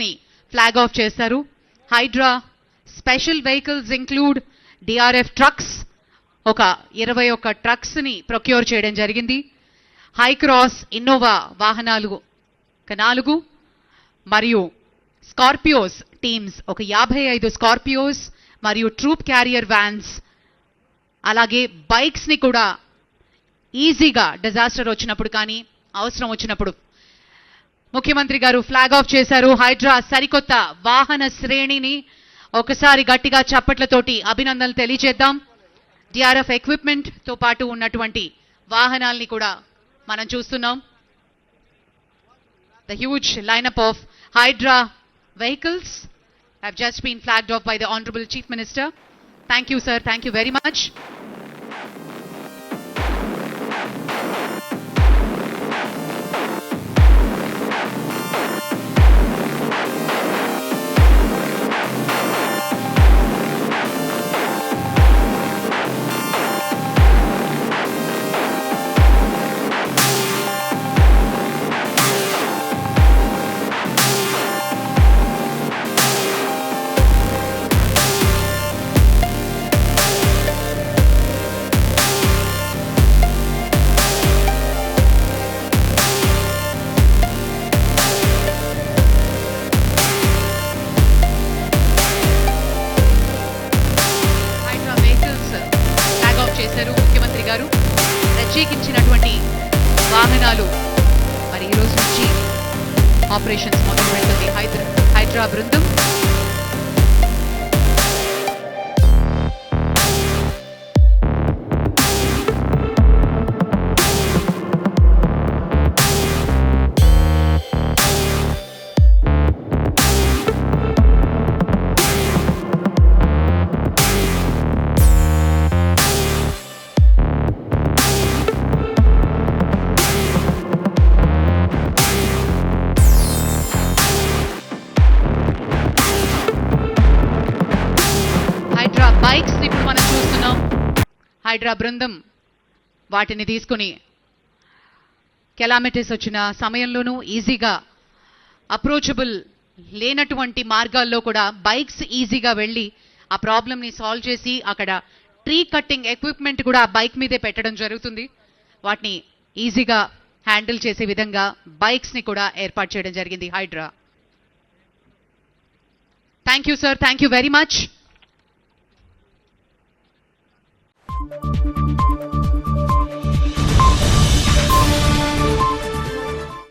ని flag off చేశారు. Hydraa special vehicles include DRF trucks, ఒక 21 ట్రక్స్ ని ప్రొక్యూర్ చేయడం జరిగింది. హై క్రాస్ ఇన్నోవా వాహనాలు 4 మరియు స్కార్పియోస్ టీమ్స్ ఒక 55 స్కార్పియోస్ మరియు ట్రూప్ క్యారియర్ వ్యాన్స్, అలాగే బైక్స్ ని కూడా ఈజీగా డిజాస్టర్ వచ్చినప్పుడు కానీ అవసరం వచ్చినప్పుడు ముఖ్యమంత్రి గారు ఫ్లాగ్ ఆఫ్ చేశారు. హైడ్రా సరికొత్త వాహన శ్రేణిని ఒకసారి గట్టిగా చప్పట్లతోటి అభినందనలు తెలియజేద్దాం. డిఆర్ఎఫ్ ఎక్విప్మెంట్ తో పాటు ఉన్నటువంటి వాహనాల్ని కూడా మనం చూస్తున్నాం. The huge lineup of Hydraa vehicles have just been flagged off by the Honorable Chief Minister. Thank you, sir. Thank you very much. ముఖ్యమంత్రి గారు ప్రత్యేకించినటువంటి వాహనాలు మరి ఈ రోజు నుంచి ఆపరేషన్స్ మొదలు పెడుతుంది హైడ్రా బృందం. బైక్స్ ఇప్పుడు మనం చూస్తున్నాం. హైడ్రా బృందం వాటిని తీసుకుని కెలామిటీస్ వచ్చిన సమయంలోనూ ఈజీగా అప్రోచబుల్ లేనటువంటి మార్గాల్లో కూడా బైక్స్ ఈజీగా వెళ్ళి ఆ ప్రాబ్లమ్ని సాల్వ్ చేసి అక్కడ ట్రీ కట్టింగ్ ఎక్విప్మెంట్ కూడా ఆ బైక్ మీదే పెట్టడం జరుగుతుంది. వాటిని ఈజీగా హ్యాండిల్ చేసే విధంగా బైక్స్ ని కూడా ఏర్పాటు చేయడం జరిగింది Hydraa. Thank you sir. Thank you very much.